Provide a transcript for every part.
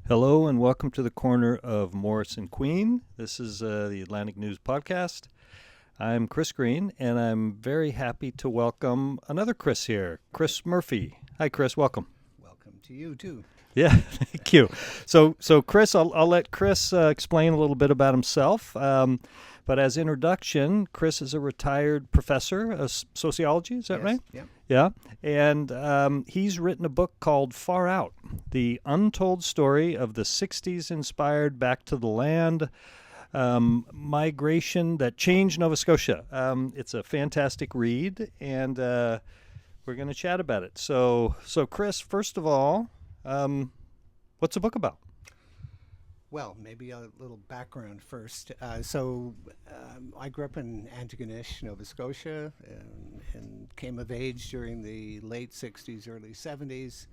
Hello and welcome to the corner of Morris and Queen. This is the Atlantic News Podcast. I'm Chris Green, and I'm very happy to welcome another Chris here, Chris Murphy. Hi, Chris. Welcome. Welcome to you, too. Yeah, thank you. So Chris, I'll let Chris explain a little bit about himself. But as introduction, Chris is a retired professor of sociology. Is that Yes, right? yeah. Yeah. And he's written a book called Far Out, the untold story of the 60s inspired Back to the Land migration that changed Nova Scotia. It's a fantastic read, and we're going to chat about it. So Chris, first of all, what's the book about? Well, maybe a little background first. I grew up in Antigonish, Nova Scotia, and came of age during the late 60s, early 70s.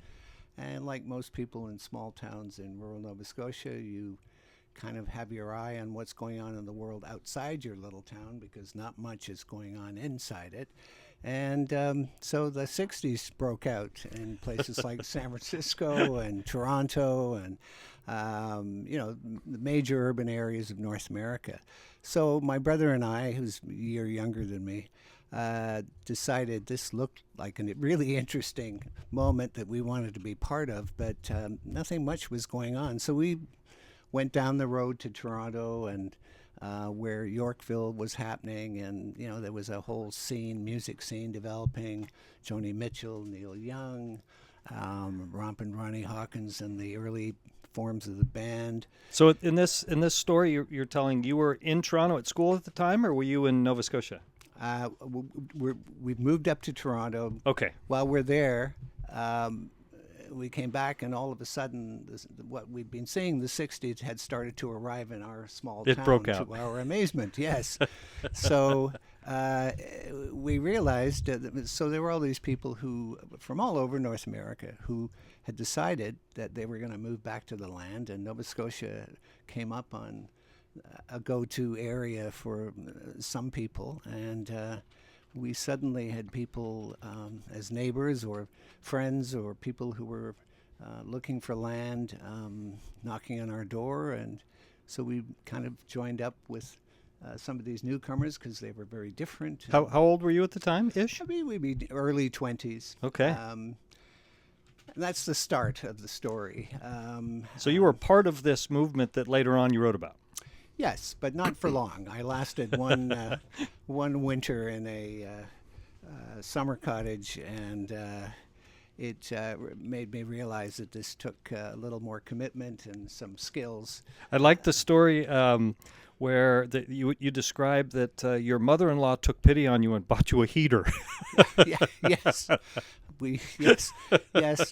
And like most people in small towns in rural Nova Scotia, you kind of have your eye on what's going on in the world outside your little town because not much is going on inside it. And so the 60s broke out in places like San Francisco and Toronto and, the major urban areas of North America. So my brother and I, who's a year younger than me, decided this looked like a really interesting moment that we wanted to be part of, but nothing much was going on. So we went down the road to Toronto and where Yorkville was happening, and there was a whole music scene developing. Joni Mitchell, Neil Young, Rompin' Ronnie Hawkins, and the early forms of the band. So in this story, you're telling you were in Toronto at school at the time, or were you in Nova Scotia? We've moved up to Toronto. Okay. While we're there, we came back, and all of a sudden, what we'd been seeing, the 60s, had started to arrive in our small town. It broke out. To our amazement, yes. So we realized so there were all these people who, from all over North America, who had decided that they were going to move back to the land, and Nova Scotia came up on a go-to area for some people, and we suddenly had people as neighbors or friends or people who were looking for land knocking on our door, and so we kind of joined up with some of these newcomers because they were very different. How old were you at the time, ish? I mean, we'd be early 20s. Okay. And that's the start of the story. So you were part of this movement that later on you wrote about. Yes, but not for long. I lasted one winter in a summer cottage, and it made me realize that this took a little more commitment and some skills. I like the story where you described that your mother-in-law took pity on you and bought you a heater. Yes.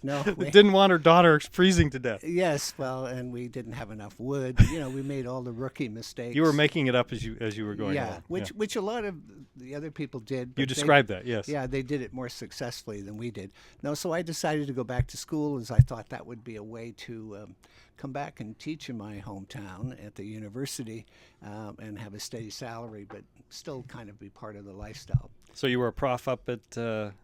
No. Didn't want her daughter freezing to death. Yes, well, and we didn't have enough wood. We made all the rookie mistakes. You were making it up as you were going along. Which a lot of the other people did. You described that, yes. Yeah, they did it more successfully than we did. No, so I decided to go back to school as I thought that would be a way to come back and teach in my hometown at the university and have a steady salary, but still kind of be part of the lifestyle. So you were a prof up at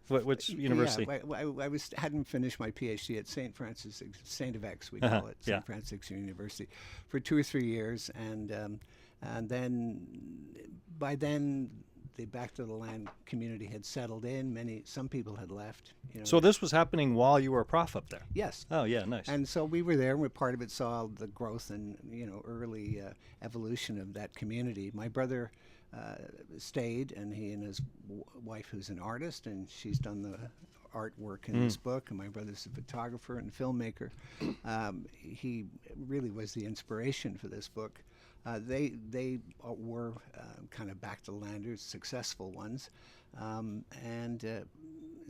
which university? Yeah, I hadn't finished my PhD at St. FX, we call it, St. Francis University, for 2 or 3 years, and then by then the Back to the Land community had settled in. Some people had left. So this was happening while you were a prof up there? Yes. Oh, yeah, nice. And so we were there, and we're part of it, saw the growth and early evolution of that community. My brother stayed, and he and his wife, who's an artist, and she's done the artwork in this book, and my brother's a photographer and filmmaker. He really was the inspiration for this book. They were kind of back to landers, successful ones, and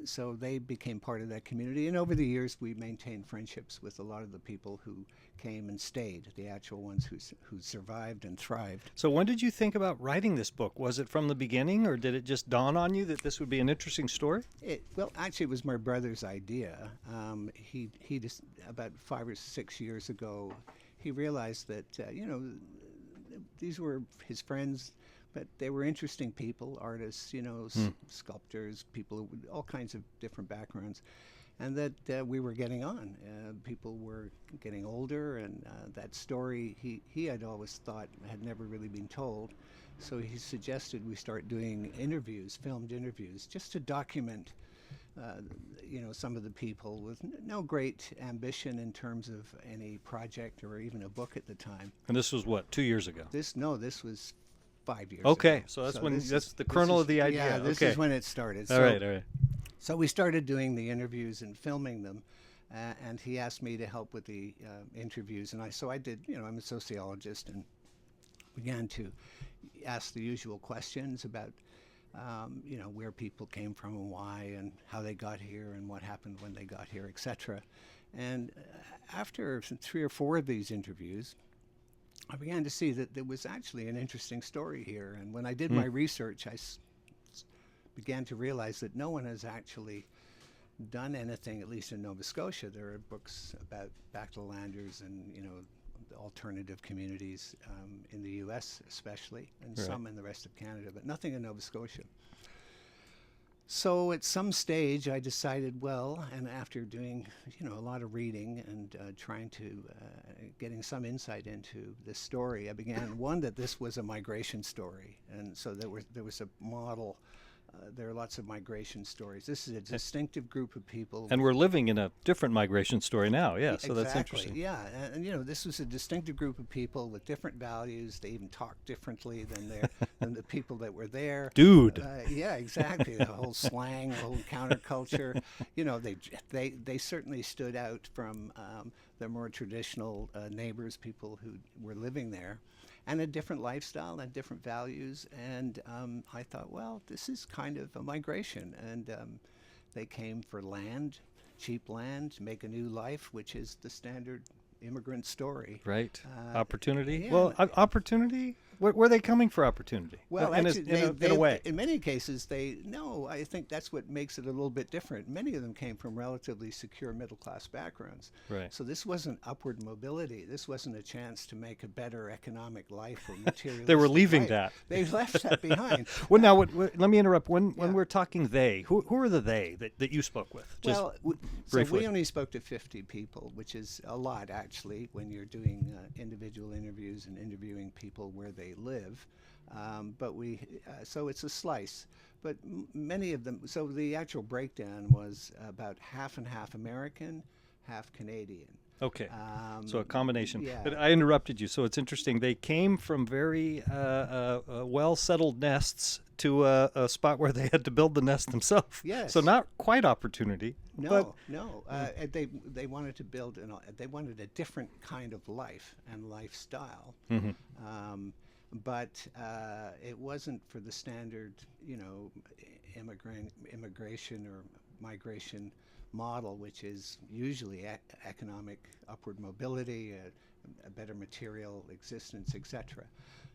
so they became part of that community. And over the years, we maintained friendships with a lot of the people who came and stayed, the actual ones who survived and thrived. So when did you think about writing this book? Was it from the beginning, or did it just dawn on you that this would be an interesting story? Well, actually, it was my brother's idea. He just, about 5 or 6 years ago, he realized that these were his friends, but they were interesting people, artists, sculptors, people with all kinds of different backgrounds. and that we were getting on. People were getting older, and that story he had always thought had never really been told. So he suggested we start doing interviews, filmed interviews, just to document some of the people with no great ambition in terms of any project or even a book at the time. And this was what, 2 years ago? This was 5 years Okay, ago. so that's this the kernel of the idea. Yeah, this okay. is when it started. All right. So we started doing the interviews and filming them, and he asked me to help with the interviews, and I did. I'm a sociologist, and began to ask the usual questions about where people came from and why, and how they got here, and what happened when they got here, etc. And after 3 or 4 of these interviews, I began to see that there was actually an interesting story here. And when I did my research, I began to realize that no one has actually done anything, at least in Nova Scotia. There are books about back-to-landers and, alternative communities in the U.S. especially, and right. some in the rest of Canada, but nothing in Nova Scotia. So at some stage I decided, well, and after doing, a lot of reading and trying to, getting some insight into this story, I began, that this was a migration story. And so there was a model. There are lots of migration stories. This is a distinctive group of people. And we're living in a different migration story now, yeah, so exactly. That's interesting. Yeah, and this was a distinctive group of people with different values. They even talked differently than the people that were there. Dude. Yeah, exactly. The whole slang, the whole counterculture. They certainly stood out from their more traditional neighbors, people who were living there, and a different lifestyle and different values. And I thought, well, this is kind of a migration. And they came for land, cheap land, to make a new life, which is the standard immigrant story. Right. Opportunity. yeah. Well, opportunity? Where are they coming for opportunity? Well, in actually, a way. in many cases, I think that's what makes it a little bit different. Many of them came from relatively secure middle-class backgrounds. Right. So this wasn't upward mobility. This wasn't a chance to make a better economic life or materialistic They were leaving life. that. They left that behind. Well, now, let me interrupt. When we're talking they, who are the they that you spoke with? Just Well, so briefly. we only spoke to 50 people, which is a lot, actually, when you're doing individual interviews and interviewing people where they live. But so it's a slice. But many of them, so the actual breakdown was about half and half American, half Canadian. Okay. So a combination. yeah. But I interrupted you. So it's interesting. They came from very well-settled nests to a spot where they had to build the nest themselves. Yes. So not quite opportunity. No. They wanted to build, they wanted a different kind of life and lifestyle. Mm-hmm. But it wasn't for the standard, immigration or migration model, which is usually economic upward mobility, a better material existence, etc.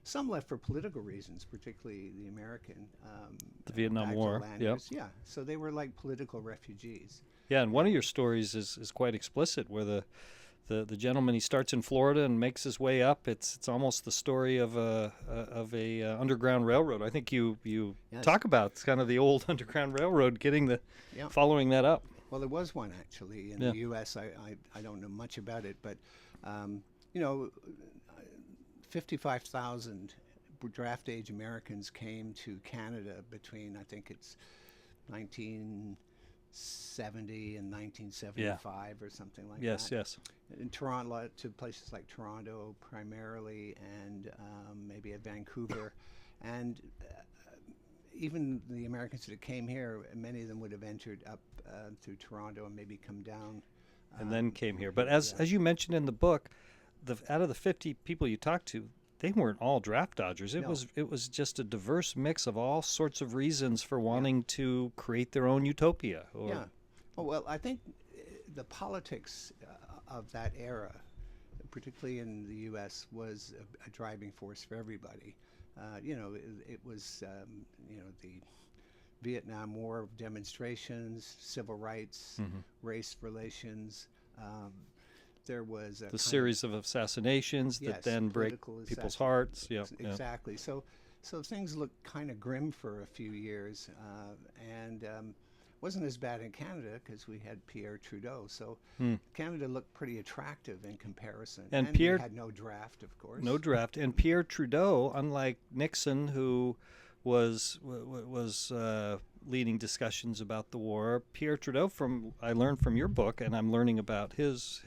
Some left for political reasons, particularly the American. The Vietnam War. Yep. Yeah, so they were like political refugees. Yeah, and one of your stories is quite explicit, where the gentleman, he starts in Florida and makes his way up. It's almost the story of a underground railroad. I think you Yes. talk about it's kind of the old underground railroad, following that up. Well, there was one actually in Yeah. the U.S. I don't know much about it, but 55,000 draft age Americans came to Canada between, I think it's 1970 and 1975 or something like that. Yes. In Toronto, to places like Toronto primarily, and maybe at Vancouver, and even the Americans that came here, many of them would have entered up through Toronto and maybe come down. And then came here. But as you mentioned in the book, out of the 50 people you talked to, they weren't all draft dodgers. It was just a diverse mix of all sorts of reasons for wanting to create their own utopia. Yeah. Well, I think the politics of that era, particularly in the U.S., was a driving force for everybody. It was the Vietnam War demonstrations, civil rights, race relations. There was the series of assassinations that then break people's hearts. Yeah, exactly. So things looked kind of grim for a few years, and wasn't as bad in Canada because we had Pierre Trudeau. So Hmm. Canada looked pretty attractive in comparison. And we Pierre, had no draft, of course. no draft, and Pierre Trudeau, unlike Nixon, who was leading discussions about the war. Pierre Trudeau, from I learned from your book, and I'm learning about his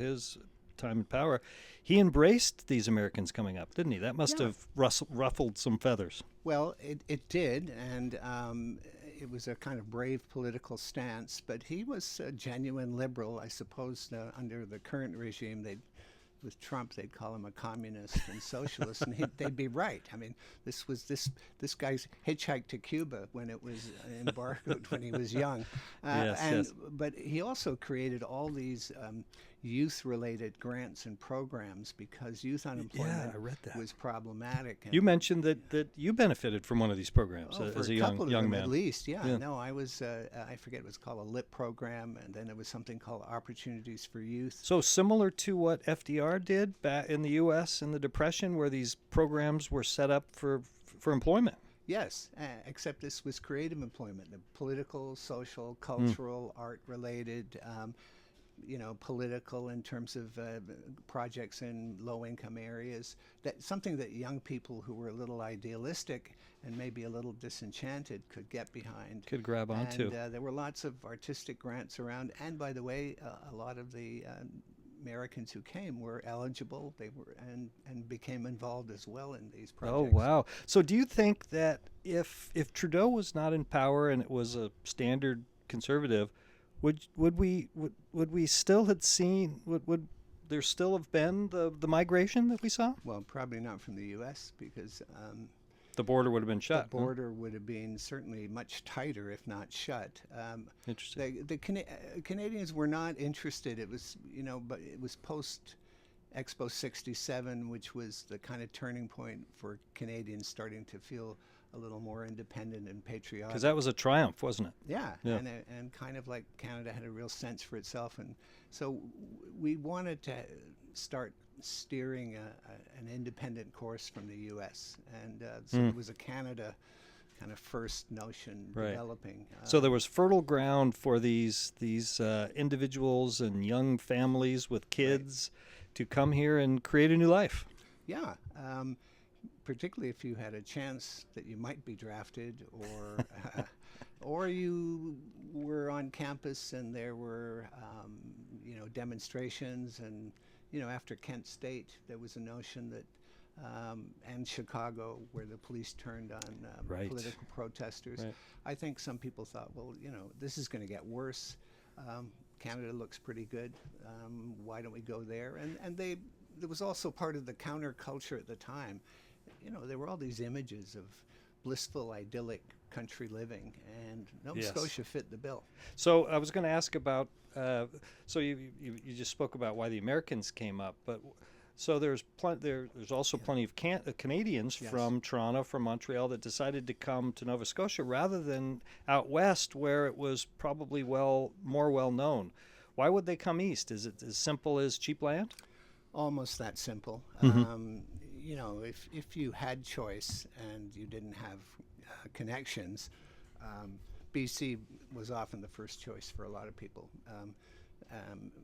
time in power. He embraced these Americans coming up, didn't he? That must Yeah. have ruffled some feathers. Well, it did, and it was a kind of brave political stance. But he was a genuine liberal, I suppose. Under the current regime, with Trump, they'd call him a communist and socialist, and they'd be right. I mean, this guy's hitchhiked to Cuba when it was embargoed when he was young, Yes. but he also created all these youth-related grants and programs because youth unemployment I read that. was problematic. And You mentioned that you benefited from one of these programs for as a couple of young them man. at least. Yeah. No, I was I forget, it was called a LIP program, and then there was something called Opportunities for Youth. So similar to what FDR did back in the U.S. in the Depression, where these programs were set up for employment. Yes, except this was creative employment, the political, social, cultural, art-related, political in terms of projects in low-income areas. That something that young people who were a little idealistic and maybe a little disenchanted could get behind. Could grab onto. And there were lots of artistic grants around. And by the way, a lot of the Americans who came were eligible. They were and became involved as well in these projects. Oh, wow. So do you think that if Trudeau was not in power and it was a standard conservative, would we still have seen would there still have been the migration that we saw? Well, probably not from the U.S. because The border would have been shut. the border would have been certainly much tighter, if not shut. Interesting. The Canadians were not interested. It was, but it was post Expo 67, which was the kind of turning point for Canadians starting to feel a little more independent and patriotic. Because that was a triumph, wasn't it? Yeah, Yeah. And kind of like Canada had a real sense for itself, and so we wanted to start steering an independent course from the U.S. and so it was a Canada kind of first notion Right. developing. So there was fertile ground for these individuals and young families with kids to come here and create a new life. Yeah. Particularly if you had a chance that you might be drafted, or or you were on campus and there were demonstrations, and after Kent State there was a notion that and Chicago, where the police turned on Right. political protesters. Right. I think some people thought, well, this is going to get worse. Canada looks pretty good. Why don't we go there? And there was also part of the counterculture at the time. There were all these images of blissful, idyllic country living, and Nova Yes. Scotia fit the bill. So I was going to ask about. So you just spoke about why the Americans came up, but so there's also plenty of Canadians Yes. from Toronto, from Montreal, that decided to come to Nova Scotia rather than out west, where it was probably more well known. Why would they come east? Is it as simple as cheap land? Almost that simple. Mm-hmm. If you had choice and you didn't have connections, BC was often the first choice for a lot of people,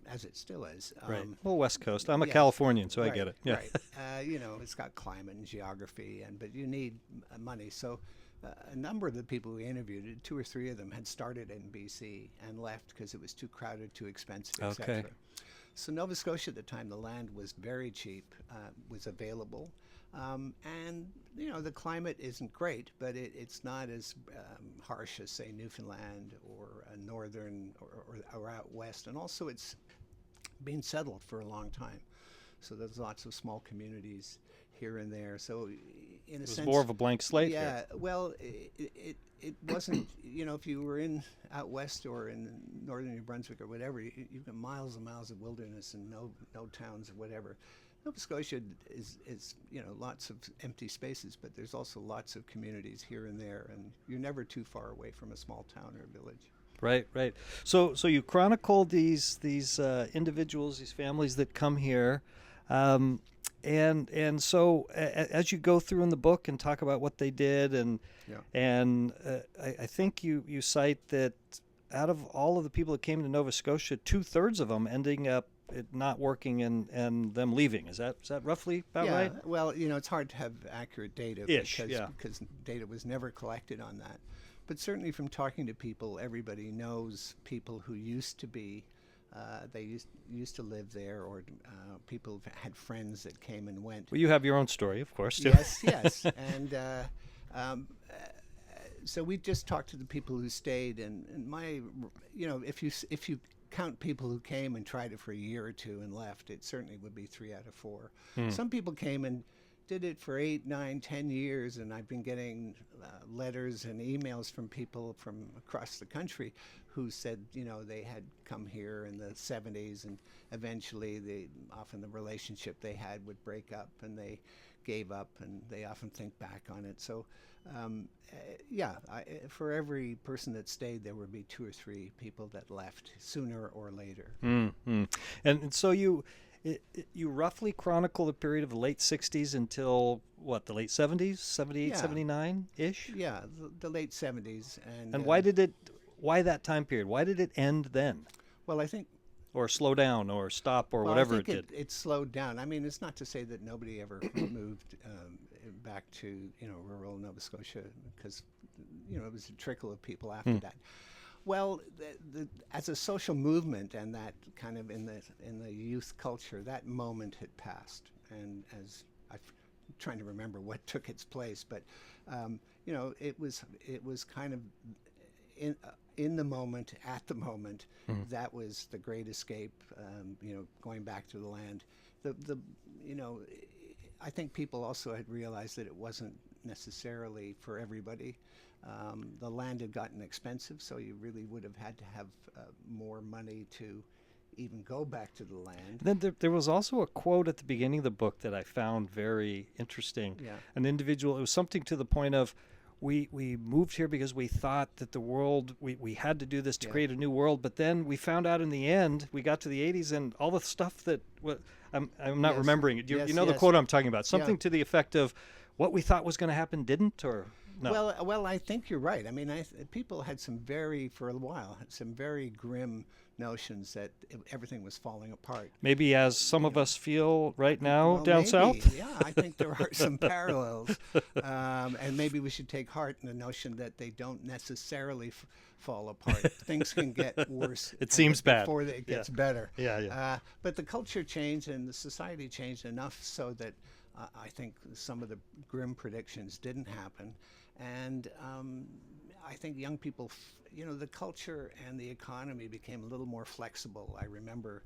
as it still is. Right. Well, West Coast. I'm a yes. Californian, so I Right, get it. Yeah. Right. It's got climate and geography, but you need money. So a number of the people we interviewed, 2 or 3 of them, had started in BC and left because it was too crowded, too expensive, Okay. etc. So Nova Scotia at the time, the land was very cheap, was available, and the climate isn't great, but it's not as harsh as, say, Newfoundland or northern or out west, and also it's been settled for a long time. So there's lots of small communities here and there. So in a It was sense, more of a blank slate yeah. here. Well, it wasn't. If you were in out west or in northern New Brunswick or whatever, you've got miles and miles of wilderness and no towns or whatever. Nova Scotia is lots of empty spaces, but there's also lots of communities here and there, and you're never too far away from a small town or village. Right. So you chronicle these individuals, these families that come here, and so as you go through in the book and talk about what they did, and Yeah. I think you cite that out of all of the people that came to Nova Scotia, 2/3 of them ending up it not working and them leaving. Is that roughly about Yeah, right? well, it's hard to have accurate data Ish, yeah. because data was never collected on that. But certainly from talking to people, everybody knows people who used to be, they used to live there, or people had friends that came and went. Well, you have your own story, of course, too. Yes, yes, and so we just talked to the people who stayed, and if you count people who came and tried it for a year or two and left, it certainly would be 3 out of 4. Some people came and did it for 8, 9, 10 years, and I've been getting letters and emails from people from across the country who said, they had come here in the 70s, and eventually often the relationship they had would break up, and they gave up, and they often think back on it. So, for every person that stayed, there would be 2 or 3 people that left sooner or later. And so you roughly chronicle the period of the late 60s until what, the late 70s, 78, Yeah. 79-ish? Yeah, the late 70s. And why that time period? Why did it end then? Well, I think Or slow down or stop or Well, whatever I it think did? it slowed down. I mean, it's not to say that nobody ever moved back to rural Nova Scotia, because it was a trickle of people after that. Well, as a social movement, and that kind of in the youth culture, that moment had passed. And as I'm trying to remember what took its place, but it was kind of in the moment, at the moment. That was the great escape. Going back to the land. I think people also had realized that it wasn't necessarily for everybody. The land had gotten expensive, so you really would have had to have more money to even go back to the land. Then there was also a quote at the beginning of the book that I found very interesting. Yeah. An individual, it was something to the point of, we moved here because we thought that the world, we had to do this to create a new world, but then we found out in the end, we got to the 80s, and all the stuff that, I'm not Yes. remembering it. Yes, You know the yes. quote I'm talking about. Something Yeah. to the effect of, what we thought was going to happen didn't, or no? Well, I think you're right. I mean, people had for a while, had some very grim notions that everything was falling apart. Maybe as some of us feel right now Well, down maybe. south? Yeah, I think there are some parallels. And maybe we should take heart in the notion that they don't necessarily fall apart. Things can get worse. It seems bad. Before it gets better. Yeah. But the culture changed and the society changed enough so that I think some of the grim predictions didn't happen. And I think young people, the culture and the economy became a little more flexible. I remember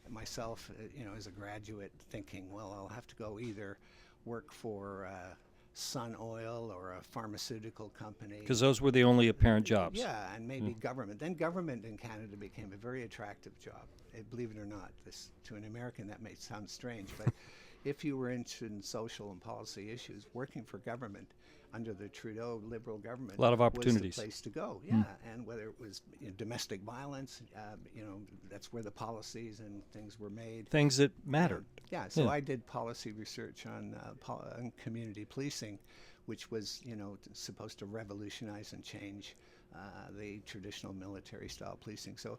myself, as a graduate thinking, well, I'll have to go either work for Sun Oil or a pharmaceutical company. Because those were the only apparent jobs. Yeah, and maybe government. Then government in Canada became a very attractive job. Believe it or not, to an American that may sound strange, but if you were interested in social and policy issues, working for government under the Trudeau Liberal government, A lot of was opportunities. the place to go. Yeah, and whether it was domestic violence, that's where the policies and things were made. Things that mattered. Yeah, so Yeah. I did policy research on community policing, which was supposed to revolutionize and change the traditional military-style policing. So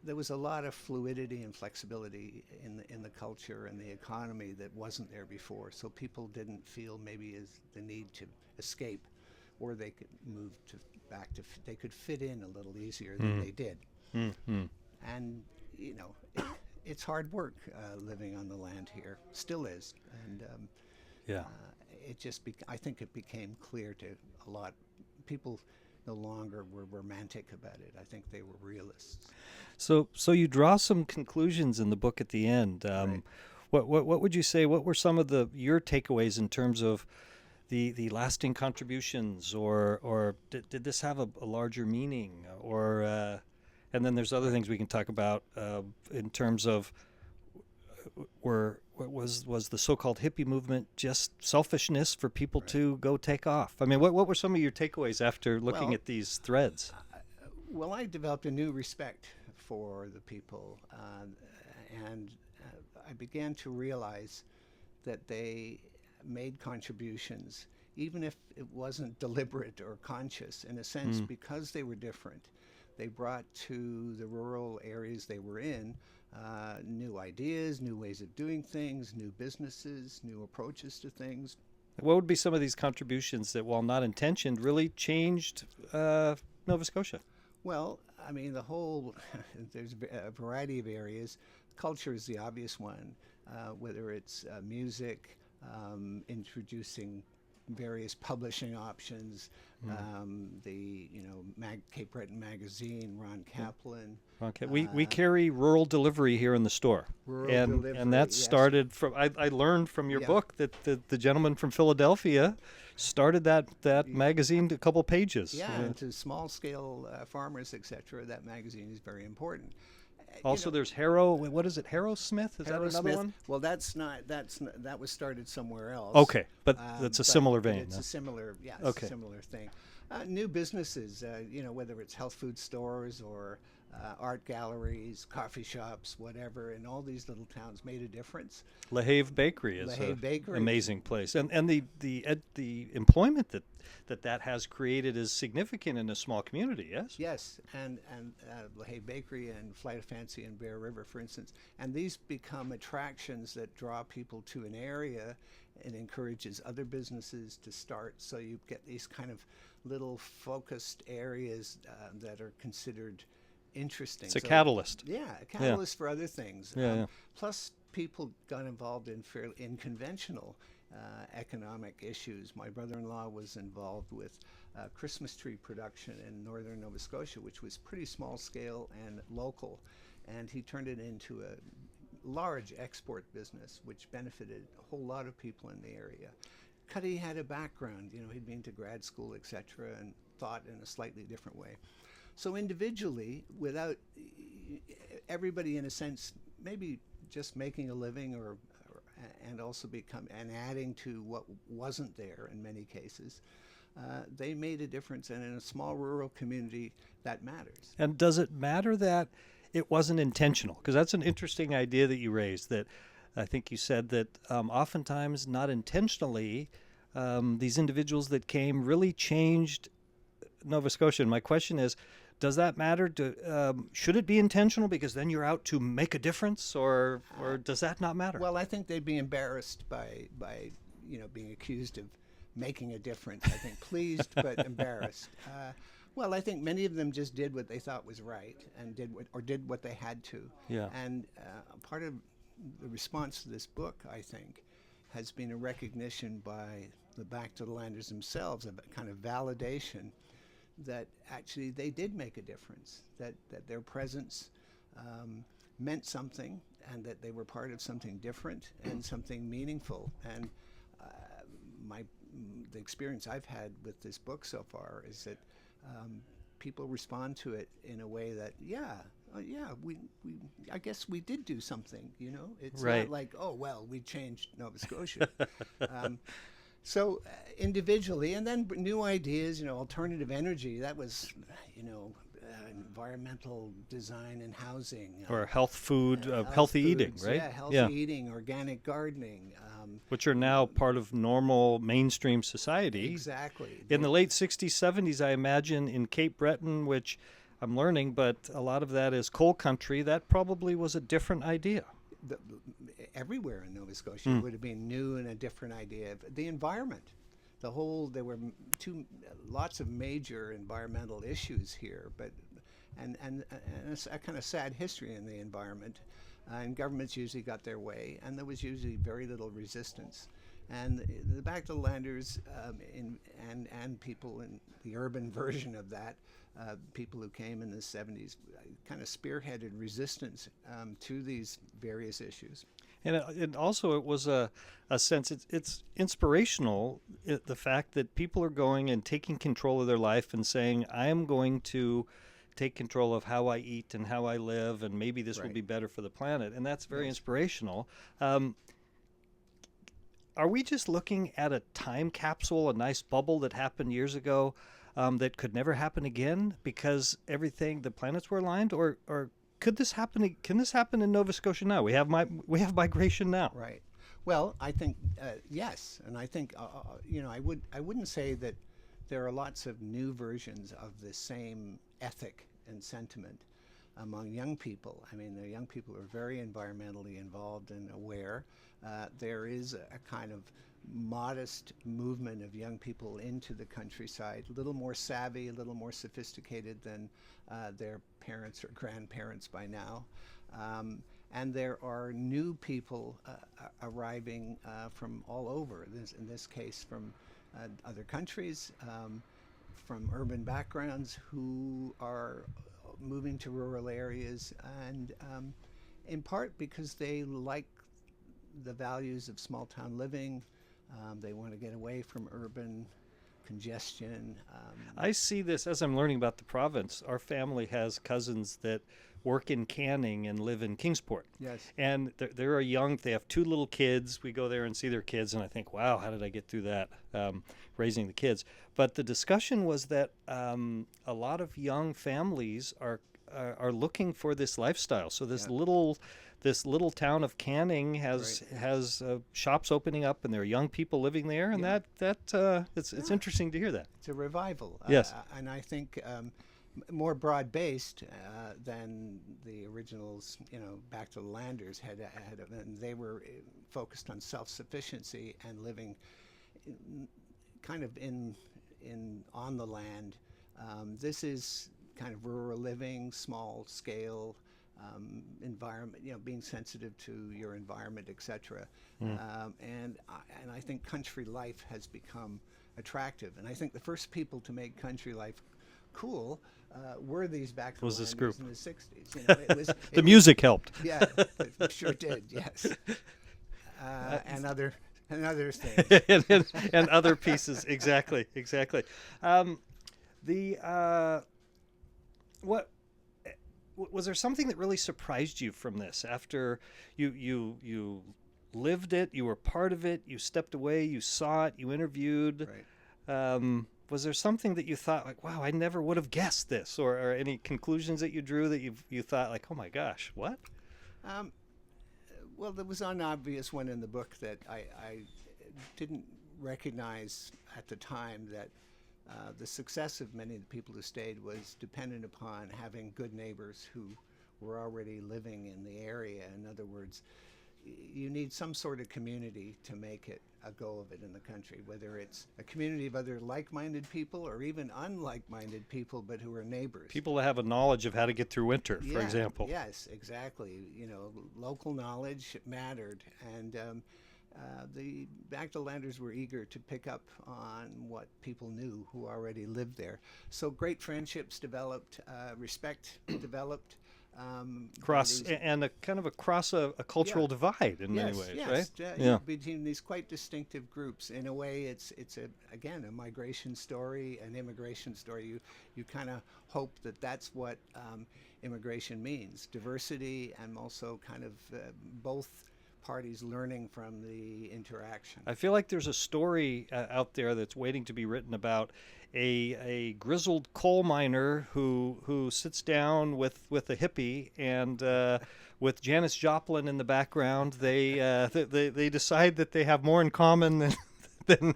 there was a lot of fluidity and flexibility in the culture and the economy that wasn't there before. So people didn't feel maybe as the need to escape, or they could move they could fit in a little easier than they did. And it's hard work living on the land here, still is. And I think it became clear to a lot people no longer were romantic about it. I think they were realists. So you draw some conclusions in the book at the end. Right. What would you say? What were some of your takeaways in terms of the lasting contributions, or did this have a larger meaning, or and then there's other things we can talk about in terms of was the so-called hippie movement just selfishness for people to go take off? I mean, what were some of your takeaways after looking at these threads? Well, I developed a new respect for the people, and I began to realize that they made contributions, even if it wasn't deliberate or conscious, in a sense, because they were different. they brought to the rural areas they were in new ideas, new ways of doing things, new businesses, new approaches to things. What would be some of these contributions that, while not intentioned, really changed Nova Scotia? Well, I mean, there's a variety of areas. Culture is the obvious one, whether it's music, introducing various publishing options, Cape Breton Magazine, Ron Kaplan. Okay, we carry rural delivery here in the store, and that yes. started from. I learned from your Yeah. book that the gentleman from Philadelphia started that magazine a couple pages. Yeah, and to small scale farmers, etc. That magazine is very important. Also, there's Harrow. What is it? Harrow Smith? Is that another Smith, one? Well, that was started somewhere else. Okay, but that's a similar vein. It's a similar, yes, Okay. similar thing. New businesses, whether it's health food stores or art galleries, coffee shops, whatever, in all these little towns made a difference. LaHave Bakery is an Bakery. amazing place, and the employment that has created is significant in a small community. Yes. Yes, and LaHave Bakery and Flight of Fancy and Bear River, for instance, and these become attractions that draw people to an area and encourages other businesses to start. So you get these kind of little focused areas that are considered interesting. It's a So, catalyst. Yeah, a catalyst for other things. Yeah. Plus, people got involved in conventional economic issues. My brother-in-law was involved with Christmas tree production in northern Nova Scotia, which was pretty small scale and local, and he turned it into a large export business, which benefited a whole lot of people in the area. Cuddy had a background, he'd been to grad school, etc., and thought in a slightly different way. So individually, without everybody, in a sense, maybe just making a living and also adding to what wasn't there in many cases, they made a difference. And in a small rural community, that matters. And does it matter that it wasn't intentional? Because that's an interesting idea that you raised, that I think you said that oftentimes, not intentionally, these individuals that came really changed Nova Scotia. And my question is, does that matter? Should it be intentional because then you're out to make a difference, or does that not matter? Well, I think they'd be embarrassed by being accused of making a difference. I think pleased but embarrassed. Well, I think many of them just did what they thought was right and did what they had to. Yeah. And part of the response to this book, I think, has been a recognition by the Back to the Landers themselves, a kind of validation that actually they did make a difference, that their presence meant something, and that they were part of something different and something meaningful. And the experience I've had with this book so far is that people respond to it in a way that, I guess we did do something, It's right. not like, oh, well, we changed Nova Scotia. So individually, and then new ideas, alternative energy, that was, environmental design and housing. Or health food, healthy eating, right? Yeah, healthy eating, organic gardening. Which are now part of normal mainstream society. Exactly. In the late 60s, 70s, I imagine, in Cape Breton, which I'm learning, but a lot of that is coal country, that probably was a different idea. Everywhere in Nova Scotia would have been new and a different idea. The environment, there were lots of major environmental issues here, but and a kind of sad history in the environment. And governments usually got their way, and there was usually very little resistance. And the Back to the Landers and people in the urban version of that, people who came in the 70s, kind of spearheaded resistance to these various issues. And also it was a sense, it's inspirational, the fact that people are going and taking control of their life and saying, I am going to take control of how I eat and how I live, and maybe this will be better for the planet. And that's very inspirational. Are we just looking at a time capsule, a nice bubble that happened years ago that could never happen again because the planets were aligned? Or could this happen? Can this happen in Nova Scotia now? We have migration now. Right. Well, I think yes, and I think I wouldn't say that there are lots of new versions of the same ethic and sentiment among young people. I mean, the young people are very environmentally involved and aware. There is a kind of modest movement of young people into the countryside, a little more savvy, a little more sophisticated than their parents or grandparents by now. And there are new people arriving from all over, in this case from other countries, from urban backgrounds, who are moving to rural areas, and in part because they like the values of small town living. They want to get away from urban congestion. I see this as I'm learning about the province. Our family has cousins that work in canning and live in Kingsport. Yes. And they're young. They have 2 little kids. We go there and see their kids, and I think, wow, how did I get through that, raising the kids? But the discussion was that a lot of young families are looking for this lifestyle. So this little town of Canning has shops opening up, and there are young people living there, and it's interesting to hear that. It's a revival. Yes. And I think more broad-based than the originals, back to the Landers had, and they were focused on self-sufficiency and living kind of in on the land. This is kind of rural living, small scale environment, being sensitive to your environment, etc. And I think country life has become attractive. And I think the first people to make country life cool were these back to the this group in the 60s. The music helped. Yeah, it sure did. Yes, and other things. and other pieces. Exactly. What was there something that really surprised you from this after you lived it, you were part of it, you stepped away, you saw it, you interviewed? Right. Was there something that you thought like, wow, I never would have guessed this, or any conclusions that you drew that you thought like, oh my gosh, what? Well, there was an obvious one in the book that I didn't recognize at the time, that the success of many of the people who stayed was dependent upon having good neighbors who were already living in the area. In other words, you need some sort of community to make it a go of it in the country, whether it's a community of other like-minded people or even unlike-minded people, but who are neighbors. People that have a knowledge of how to get through winter, for example. Yes, exactly. Local knowledge mattered, and the Back-to-Landers were eager to pick up on what people knew who already lived there. So great friendships developed, respect developed. Across a cultural divide in many ways, yes, right? Between these quite distinctive groups. In a way, it's a migration story, an immigration story. You kind of hope that that's what immigration means: diversity, and also kind of both parties learning from the interaction. I feel like there's a story out there that's waiting to be written about a grizzled coal miner who sits down with a hippie, and with Janis Joplin in the background, they decide that they have more in common than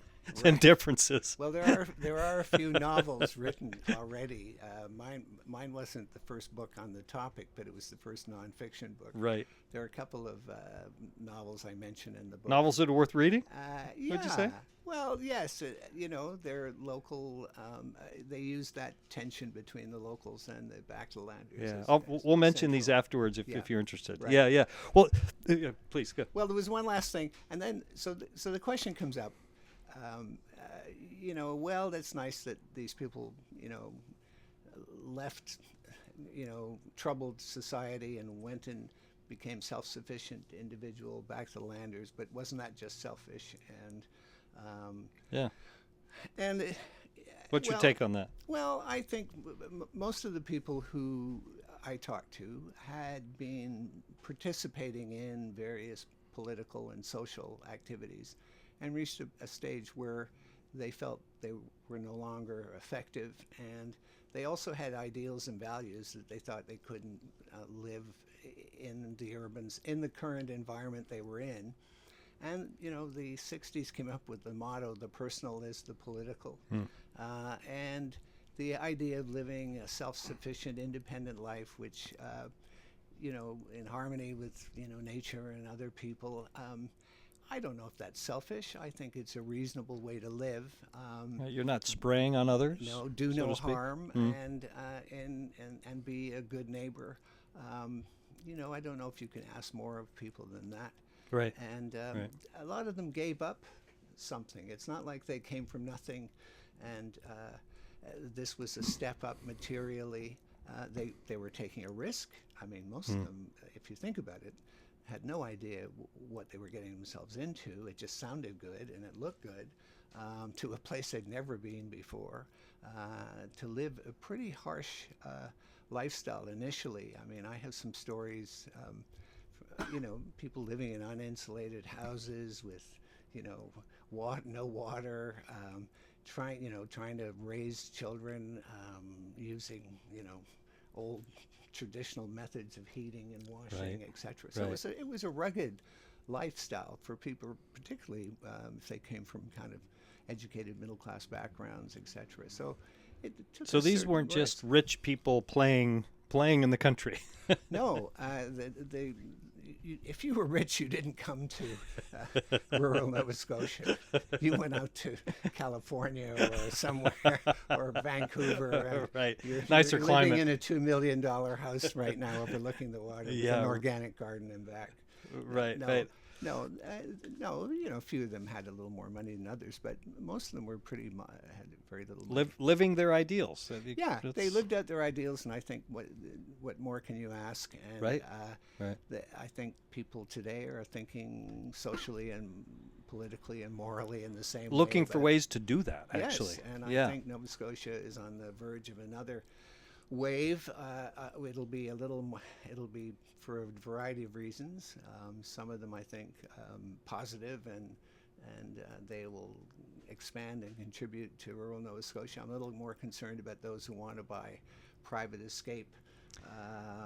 differences. Well, there are a few novels written already. Mine wasn't the first book on the topic, but it was the first nonfiction book. Right. There are a couple of novels I mentioned in the book. Novels that are worth reading? Yeah. What'd you say? Well, yes. They're local. They use that tension between the locals and the Back-to-Landers. Yeah. We'll mention these afterwards if you're interested. Right. Yeah. Well, please go. Well, there was one last thing, and then so the question comes up. Well, that's nice that these people, left, troubled society and went and became self-sufficient individual Back-to-Landers, but wasn't that just selfish? And what's your take on that? Well, I think most of the people who I talked to had been participating in various political and social activities, and reached a stage where they felt they were no longer effective, and they also had ideals and values that they thought they couldn't live in the current environment they were in. And the 60s came up with the motto, "The personal is the political," and the idea of living a self-sufficient, independent life, which in harmony with nature and other people. I don't know if that's selfish. I think it's a reasonable way to live. You're not spraying on others. No, do so no to speak. harm, and be a good neighbor. I don't know if you can ask more of people than that. Right. And Right. a lot of them gave up something. It's not like they came from nothing, and this was a step up materially. They were taking a risk. I mean, most of them, if you think about it, had no idea what they were getting themselves into. It just sounded good and it looked good, to a place they'd never been before, to live a pretty harsh lifestyle initially. I mean, I have some stories, people living in uninsulated houses with, no water, trying to raise children using, old traditional methods of heating and washing, Right. etc. So Right. it was a rugged lifestyle for people, particularly if they came from kind of educated middle class backgrounds, etc. So it took So a these certain weren't just risk. rich people playing in the country. No, if you were rich, you didn't come to rural Nova Scotia. You went out to California or somewhere, or Vancouver. And Right. You're, Nicer you're climate. living in a $2 million house right now overlooking the water with Yeah. an organic garden in back. Right. No, Right. no, a few of them had a little more money than others, but most of them were had very little money. Living their ideals. Yeah, they That's- lived out their ideals, and I think what more can you ask? And Right. Right. I think people today are thinking socially and politically and morally in the same Looking way. for ways to do that. Actually. Yes, and Yeah. I think Nova Scotia is on the verge of another wave. It'll be it'll be for a variety of reasons. Some of them, I think, positive, and they will expand and contribute to rural Nova Scotia. I'm a little more concerned about those who want to buy private escape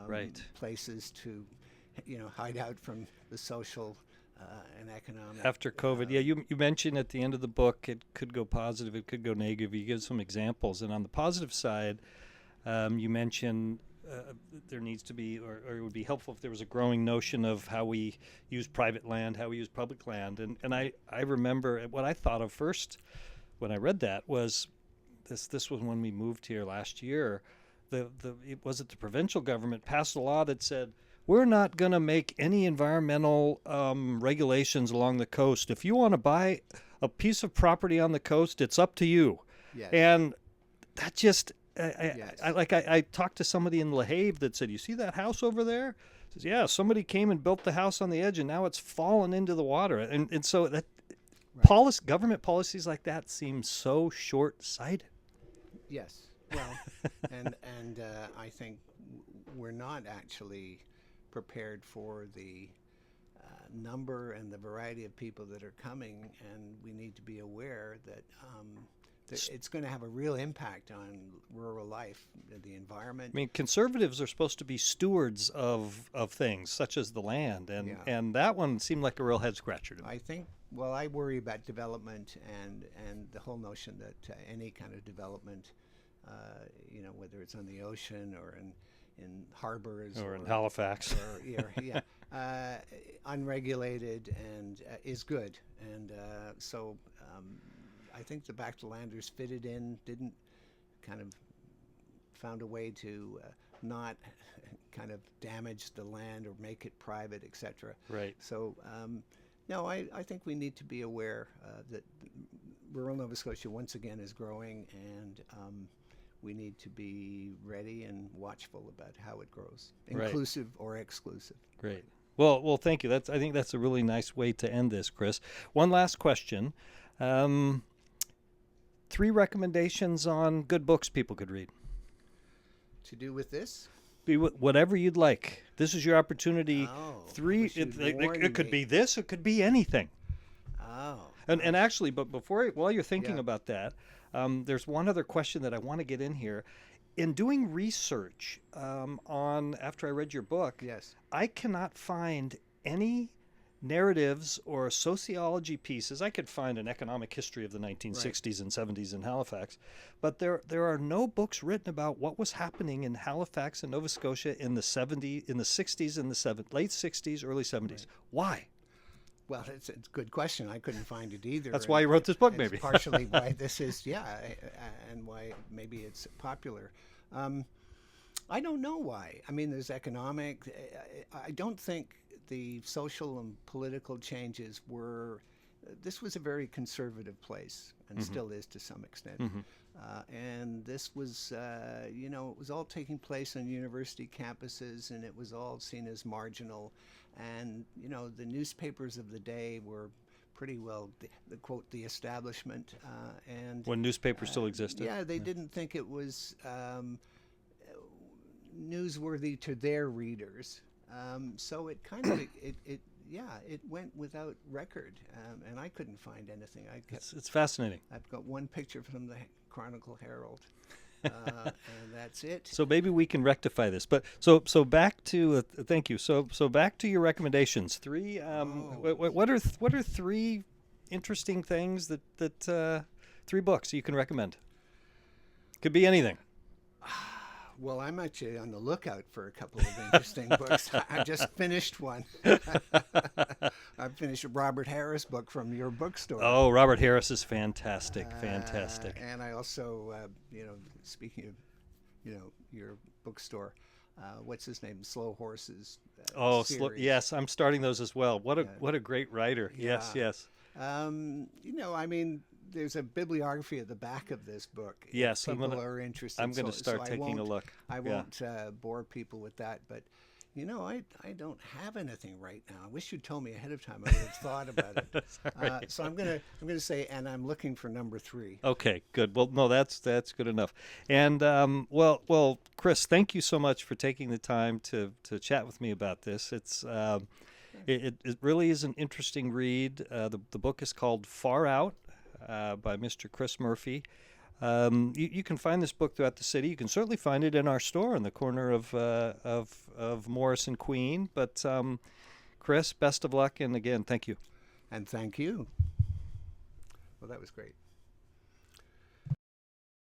Right. places to, hide out from the social and economic. After COVID, yeah, you mentioned at the end of the book it could go positive, it could go negative. You give some examples, and on the positive side, you mentioned there needs to be, or it would be helpful if there was a growing notion of how we use private land, how we use public land. And I remember what I thought of first when I read that was this was when we moved here last year. The provincial government passed a law that said, we're not going to make any environmental regulations along the coast. If you want to buy a piece of property on the coast, it's up to you. Yes. And that just, Yes. I talked to somebody in La Have that said, you see that house over there? Says, yeah, somebody came and built the house on the edge and now it's fallen into the water. And so that government policies like that seem so short-sighted. Yes. Well, and I think we're not actually prepared for the number and the variety of people that are coming, and we need to be aware that it's going to have a real impact on rural life, the environment. I mean, conservatives are supposed to be stewards of things such as the land, and that one seemed like a real head scratcher to me. I think. Well, I worry about development and the whole notion that any kind of development, whether it's on the ocean or in harbors Or in Halifax. Unregulated and is good, and so I think the Back to Landers fitted in, didn't kind of found a way to not kind of damage the land or make it private, etc. Right. So no, I think we need to be aware that rural Nova Scotia once again is growing, and we need to be ready and watchful about how it grows, inclusive or exclusive. Great. Well, thank you. I think that's a really nice way to end this, Chris. One last question. 3 recommendations on good books people could read. To do with this? Be whatever you'd like. This is your opportunity. Oh, 3. It could be this. It could be anything. Oh. And actually, but while you're thinking Yeah. about that, there's one other question that I want to get in here. In doing research after I read your book, Yes. I cannot find any narratives or sociology pieces. I could find an economic history of the 1960s and 70s in Halifax, but there are no books written about what was happening in Halifax and Nova Scotia in the 60s and the late 60s, early 70s. Right. Why? Well, it's a good question. I couldn't find it either. That's why you wrote this book, maybe. Partially why this is, and why maybe it's popular. I don't know why. I mean, there's economic. I don't think the social and political changes were. This was a very conservative place, and still is to some extent. And this was, it was all taking place on university campuses, and it was all seen as marginal. And, the newspapers of the day were pretty well, the quote, the establishment. And when newspapers still existed? Yeah, they didn't think it was newsworthy to their readers. So it kind of, it went without record, and I couldn't find anything. It's fascinating. I've got one picture from the Chronicle Herald, and that's it. So maybe we can rectify this. But so back to thank you. So back to your recommendations. Three. What are three interesting things that 3 books you can recommend? Could be anything. Well, I'm actually on the lookout for a couple of interesting books. I just finished one. I finished a Robert Harris book from your bookstore. Oh, Robert Harris is fantastic, fantastic. And I also, speaking of, your bookstore, what's his name? Slow Horses. Yes, I'm starting those as well. What a great writer. Yeah. Yes. I mean, there's a bibliography at the back of this book. Yes, people are interested. I'm going to start taking a look. I won't bore people with that, but I don't have anything right now. I wish you'd told me ahead of time. I would have thought about it. Right. So I'm gonna say, and I'm looking for number 3. Okay, good. Well, no, that's good enough. And well, Chris, thank you so much for taking the time to chat with me about this. It's it really is an interesting read. The book is called Far Out. By Mr. Chris Murphy. You can find this book throughout the city. You can certainly find it in our store on the corner of Morris and Queen. But Chris, best of luck, and again, thank you. And thank you. Well, that was great.